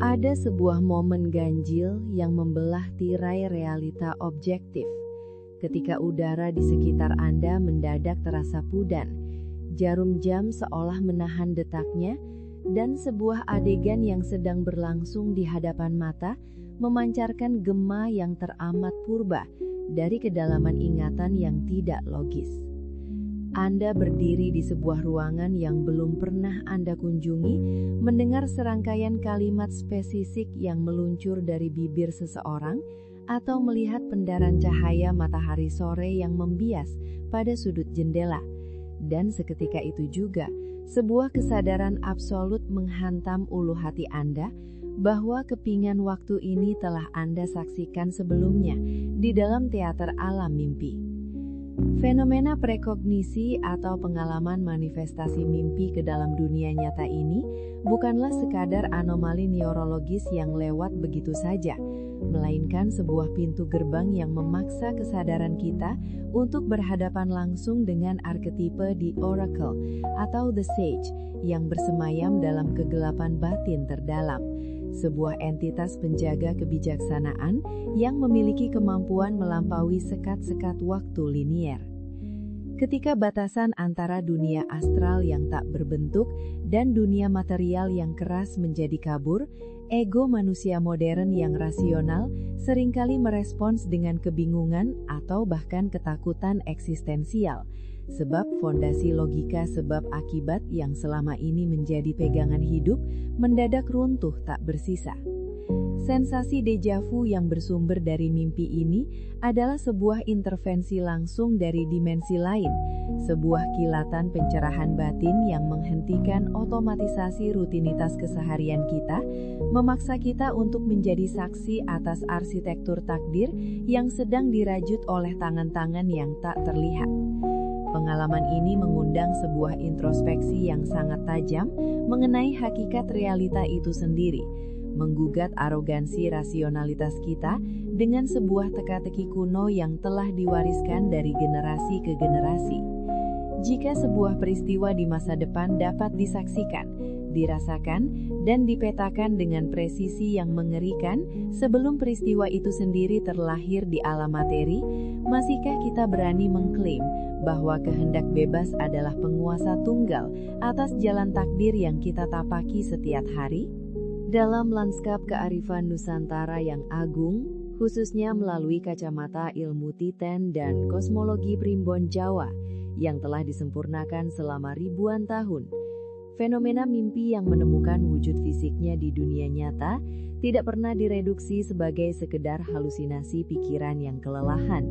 Ada sebuah momen ganjil yang membelah tirai realita objektif. Ketika udara di sekitar Anda mendadak terasa pudan, jarum jam seolah menahan detaknya, dan sebuah adegan yang sedang berlangsung di hadapan mata memancarkan gema yang teramat purba dari kedalaman ingatan yang tidak logis. Anda berdiri di sebuah ruangan yang belum pernah Anda kunjungi, mendengar serangkaian kalimat spesifik yang meluncur dari bibir seseorang, atau melihat pendaran cahaya matahari sore yang membias pada sudut jendela. Dan seketika itu juga, sebuah kesadaran absolut menghantam ulu hati Anda bahwa kepingan waktu ini telah Anda saksikan sebelumnya di dalam teater alam mimpi. Fenomena prekognisi atau pengalaman manifestasi mimpi ke dalam dunia nyata ini bukanlah sekadar anomali neurologis yang lewat begitu saja, melainkan sebuah pintu gerbang yang memaksa kesadaran kita untuk berhadapan langsung dengan arketipe The Oracle atau The Sage yang bersemayam dalam kegelapan batin terdalam. Sebuah entitas penjaga kebijaksanaan yang memiliki kemampuan melampaui sekat-sekat waktu linier. Ketika batasan antara dunia astral yang tak berbentuk dan dunia material yang keras menjadi kabur, ego manusia modern yang rasional seringkali merespons dengan kebingungan atau bahkan ketakutan eksistensial. Sebab fondasi logika sebab akibat yang selama ini menjadi pegangan hidup mendadak runtuh tak bersisa. Sensasi deja vu yang bersumber dari mimpi ini adalah sebuah intervensi langsung dari dimensi lain, sebuah kilatan pencerahan batin yang menghentikan otomatisasi rutinitas keseharian kita, memaksa kita untuk menjadi saksi atas arsitektur takdir yang sedang dirajut oleh tangan-tangan yang tak terlihat. Pengalaman ini mengundang sebuah introspeksi yang sangat tajam mengenai hakikat realita itu sendiri, menggugat arogansi rasionalitas kita dengan sebuah teka-teki kuno yang telah diwariskan dari generasi ke generasi. Jika sebuah peristiwa di masa depan dapat disaksikan, dirasakan, dan dipetakan dengan presisi yang mengerikan sebelum peristiwa itu sendiri terlahir di alam materi, masihkah kita berani mengklaim bahwa kehendak bebas adalah penguasa tunggal atas jalan takdir yang kita tapaki setiap hari? Dalam lanskap kearifan Nusantara yang agung, khususnya melalui kacamata ilmu Titen dan kosmologi primbon Jawa yang telah disempurnakan selama ribuan tahun, fenomena mimpi yang menemukan wujud fisiknya di dunia nyata tidak pernah direduksi sebagai sekedar halusinasi pikiran yang kelelahan,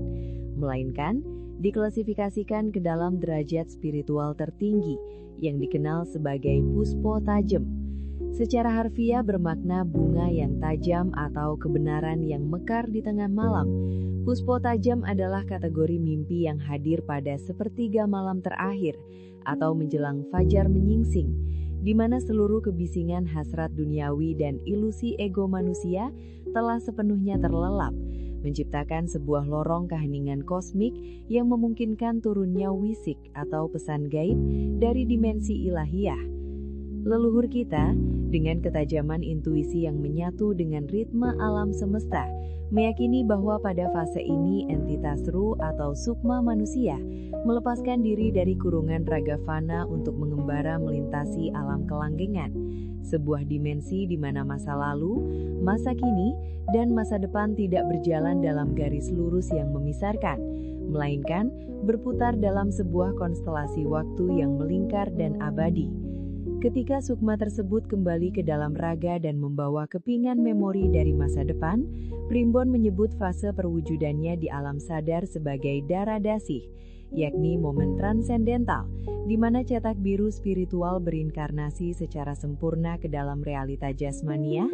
melainkan diklasifikasikan ke dalam derajat spiritual tertinggi yang dikenal sebagai puspo tajem. Secara harfiah bermakna bunga yang tajam atau kebenaran yang mekar di tengah malam. Puspo tajam adalah kategori mimpi yang hadir pada sepertiga malam terakhir atau menjelang fajar menyingsing, di mana seluruh kebisingan hasrat duniawi dan ilusi ego manusia telah sepenuhnya terlelap, menciptakan sebuah lorong keheningan kosmik yang memungkinkan turunnya wisik atau pesan gaib dari dimensi ilahiyah. Leluhur kita, dengan ketajaman intuisi yang menyatu dengan ritme alam semesta, meyakini bahwa pada fase ini entitas ruh atau sukma manusia melepaskan diri dari kurungan raga fana untuk mengembara melintasi alam kelanggengan, sebuah dimensi di mana masa lalu, masa kini, dan masa depan tidak berjalan dalam garis lurus yang memisahkan, melainkan berputar dalam sebuah konstelasi waktu yang melingkar dan abadi. Ketika sukma tersebut kembali ke dalam raga dan membawa kepingan memori dari masa depan, primbon menyebut fase perwujudannya di alam sadar sebagai dara dasih, yakni momen transendental, di mana cetak biru spiritual berinkarnasi secara sempurna ke dalam realita jasmania,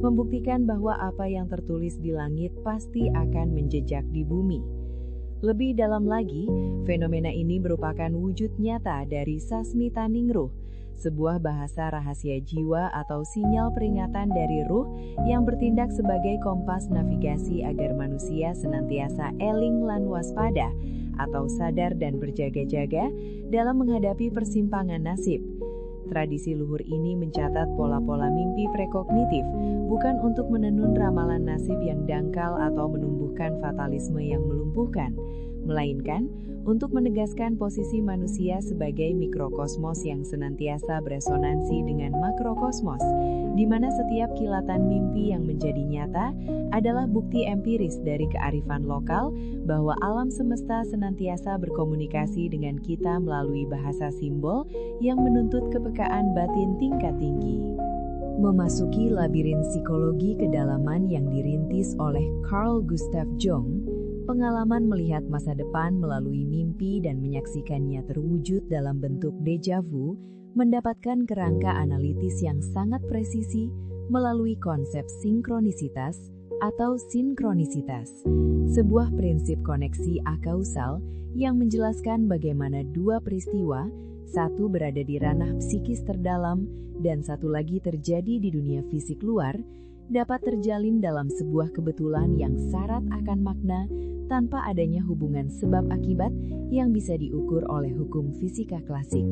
membuktikan bahwa apa yang tertulis di langit pasti akan menjejak di bumi. Lebih dalam lagi, fenomena ini merupakan wujud nyata dari sasmita ningruh, sebuah bahasa rahasia jiwa atau sinyal peringatan dari ruh yang bertindak sebagai kompas navigasi agar manusia senantiasa eling lan waspada atau sadar dan berjaga-jaga dalam menghadapi persimpangan nasib. Tradisi luhur ini mencatat pola-pola mimpi prekognitif, bukan untuk menenun ramalan nasib yang dangkal atau menumbuhkan fatalisme yang melumpuhkan, melainkan untuk menegaskan posisi manusia sebagai mikrokosmos yang senantiasa beresonansi dengan makrokosmos, di mana setiap kilatan mimpi yang menjadi nyata adalah bukti empiris dari kearifan lokal bahwa alam semesta senantiasa berkomunikasi dengan kita melalui bahasa simbol yang menuntut kepekaan batin tingkat tinggi. Memasuki labirin psikologi kedalaman yang dirintis oleh Carl Gustav Jung, pengalaman melihat masa depan melalui mimpi dan menyaksikannya terwujud dalam bentuk deja vu mendapatkan kerangka analitis yang sangat presisi melalui konsep sinkronisitas atau sinkronisitas, sebuah prinsip koneksi akausal yang menjelaskan bagaimana dua peristiwa, satu berada di ranah psikis terdalam dan satu lagi terjadi di dunia fisik luar, dapat terjalin dalam sebuah kebetulan yang syarat akan makna tanpa adanya hubungan sebab akibat yang bisa diukur oleh hukum fisika klasik.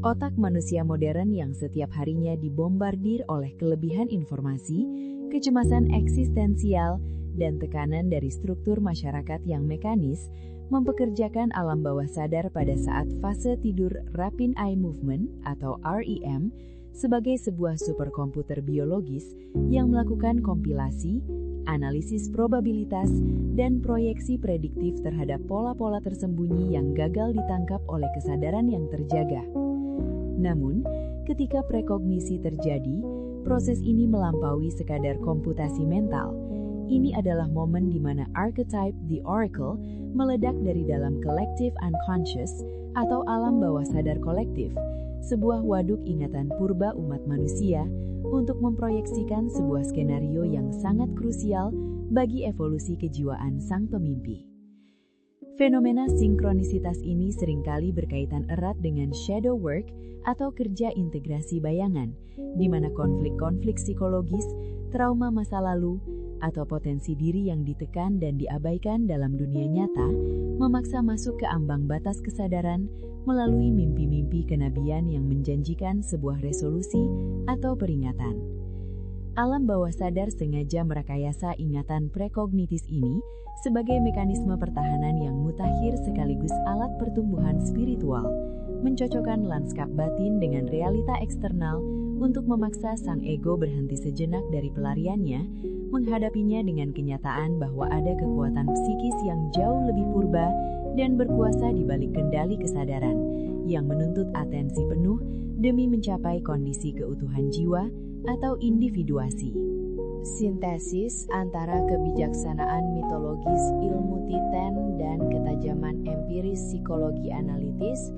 Otak manusia modern yang setiap harinya dibombardir oleh kelebihan informasi, kecemasan eksistensial, dan tekanan dari struktur masyarakat yang mekanis, mempekerjakan alam bawah sadar pada saat fase tidur Rapid Eye Movement atau REM sebagai sebuah superkomputer biologis yang melakukan kompilasi, analisis probabilitas, dan proyeksi prediktif terhadap pola-pola tersembunyi yang gagal ditangkap oleh kesadaran yang terjaga. Namun, ketika prekognisi terjadi, proses ini melampaui sekadar komputasi mental. Ini adalah momen di mana archetype the oracle meledak dari dalam collective unconscious atau alam bawah sadar kolektif, sebuah waduk ingatan purba umat manusia untuk memproyeksikan sebuah skenario yang sangat krusial bagi evolusi kejiwaan sang pemimpi. Fenomena sinkronisitas ini seringkali berkaitan erat dengan shadow work atau kerja integrasi bayangan, di mana konflik-konflik psikologis, trauma masa lalu, atau potensi diri yang ditekan dan diabaikan dalam dunia nyata, memaksa masuk ke ambang batas kesadaran melalui mimpi-mimpi kenabian yang menjanjikan sebuah resolusi atau peringatan. Alam bawah sadar sengaja merekayasa ingatan prekognitis ini sebagai mekanisme pertahanan yang mutakhir sekaligus alat pertumbuhan spiritual, mencocokkan lanskap batin dengan realita eksternal untuk memaksa sang ego berhenti sejenak dari pelariannya, menghadapinya dengan kenyataan bahwa ada kekuatan psikis yang jauh lebih purba dan berkuasa di balik kendali kesadaran, yang menuntut atensi penuh demi mencapai kondisi keutuhan jiwa atau individuasi. Sintesis antara kebijaksanaan mitologis ilmu Titan dan ketajaman empiris psikologi analitis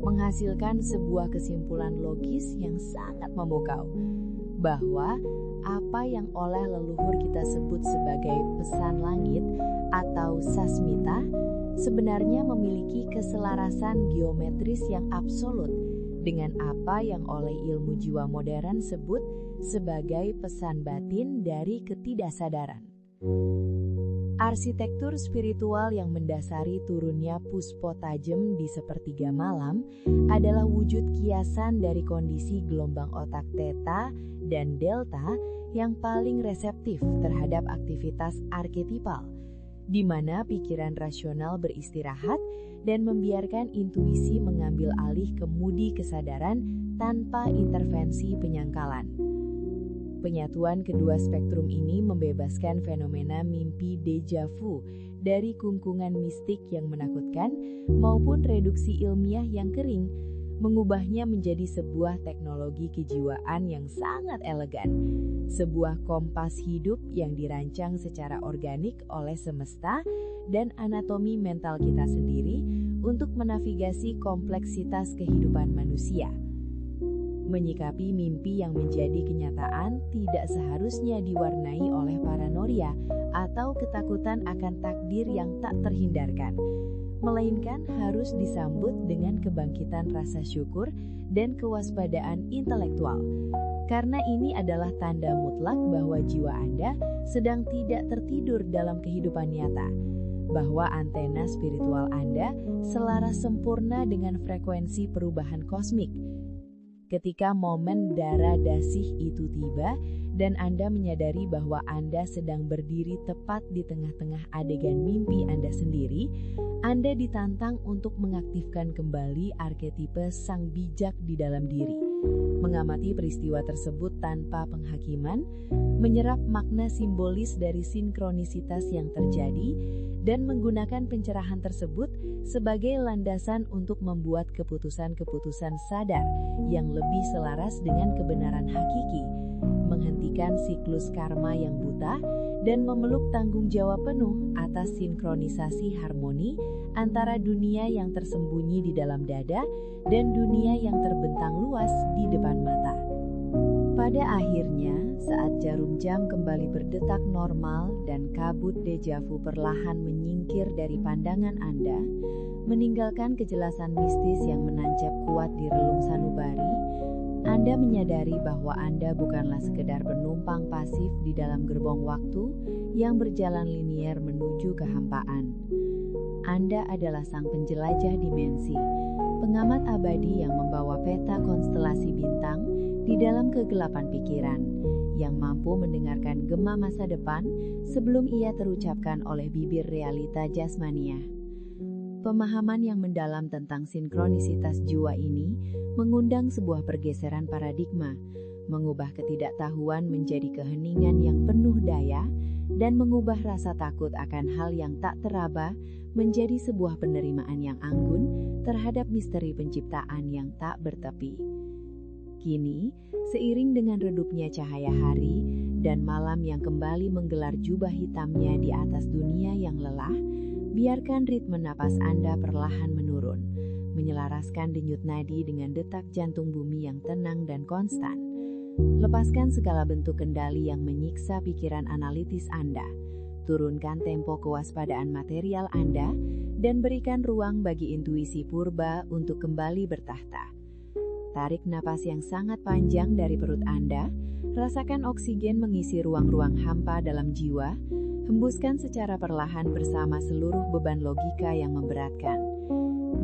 menghasilkan sebuah kesimpulan logis yang sangat memukau, bahwa apa yang oleh leluhur kita sebut sebagai pesan langit atau sasmita sebenarnya memiliki keselarasan geometris yang absolut dengan apa yang oleh ilmu jiwa modern sebut sebagai pesan batin dari ketidaksadaran. Arsitektur spiritual yang mendasari turunnya puspo tajem di sepertiga malam adalah wujud kiasan dari kondisi gelombang otak theta dan delta yang paling reseptif terhadap aktivitas arketipal, di mana pikiran rasional beristirahat dan membiarkan intuisi mengambil alih kemudi kesadaran tanpa intervensi penyangkalan. Penyatuan kedua spektrum ini membebaskan fenomena mimpi deja vu dari kungkungan mistik yang menakutkan maupun reduksi ilmiah yang kering, mengubahnya menjadi sebuah teknologi kejiwaan yang sangat elegan, sebuah kompas hidup yang dirancang secara organik oleh semesta dan anatomi mental kita sendiri untuk menavigasi kompleksitas kehidupan manusia. Menyikapi mimpi yang menjadi kenyataan tidak seharusnya diwarnai oleh paranoia atau ketakutan akan takdir yang tak terhindarkan, melainkan harus disambut dengan kebangkitan rasa syukur dan kewaspadaan intelektual. Karena ini adalah tanda mutlak bahwa jiwa Anda sedang tidak tertidur dalam kehidupan nyata, bahwa antena spiritual Anda selaras sempurna dengan frekuensi perubahan kosmik. Ketika momen darah dasih itu tiba dan Anda menyadari bahwa Anda sedang berdiri tepat di tengah-tengah adegan mimpi Anda sendiri, Anda ditantang untuk mengaktifkan kembali arketipe sang bijak di dalam diri. Mengamati peristiwa tersebut tanpa penghakiman, menyerap makna simbolis dari sinkronisitas yang terjadi, dan menggunakan pencerahan tersebut sebagai landasan untuk membuat keputusan-keputusan sadar yang lebih selaras dengan kebenaran hakiki, menghentikan siklus karma yang buta, dan memeluk tanggung jawab penuh atas sinkronisasi harmoni antara dunia yang tersembunyi di dalam dada dan dunia yang terbentang luas di depan mata. Pada akhirnya, saat jarum jam kembali berdetak normal dan kabut dejavu perlahan menyingkir dari pandangan Anda, meninggalkan kejelasan mistis yang menancap kuat di relung sanubari, Anda menyadari bahwa Anda bukanlah sekedar penumpang pasif di dalam gerbong waktu yang berjalan linier menuju kehampaan. Anda adalah sang penjelajah dimensi, pengamat abadi yang membawa peta konstelasi bintang di dalam kegelapan pikiran, yang mampu mendengarkan gema masa depan sebelum ia terucapkan oleh bibir realita jasmania. Pemahaman yang mendalam tentang sinkronisitas jiwa ini mengundang sebuah pergeseran paradigma, mengubah ketidaktahuan menjadi keheningan yang penuh daya, dan mengubah rasa takut akan hal yang tak teraba menjadi sebuah penerimaan yang anggun terhadap misteri penciptaan yang tak bertepi. Kini, seiring dengan redupnya cahaya hari dan malam yang kembali menggelar jubah hitamnya di atas dunia yang lelah, biarkan ritme napas Anda perlahan menurun, menyelaraskan denyut nadi dengan detak jantung bumi yang tenang dan konstan. Lepaskan segala bentuk kendali yang menyiksa pikiran analitis Anda, turunkan tempo kewaspadaan material Anda, dan berikan ruang bagi intuisi purba untuk kembali bertahta. Tarik napas yang sangat panjang dari perut Anda, rasakan oksigen mengisi ruang-ruang hampa dalam jiwa, hembuskan secara perlahan bersama seluruh beban logika yang memberatkan.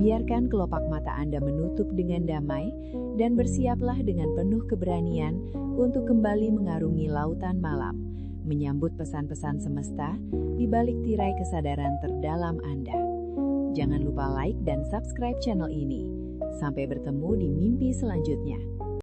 Biarkan kelopak mata Anda menutup dengan damai, dan bersiaplah dengan penuh keberanian untuk kembali mengarungi lautan malam, menyambut pesan-pesan semesta di balik tirai kesadaran terdalam Anda. Jangan lupa like dan subscribe channel ini. Sampai bertemu di mimpi selanjutnya.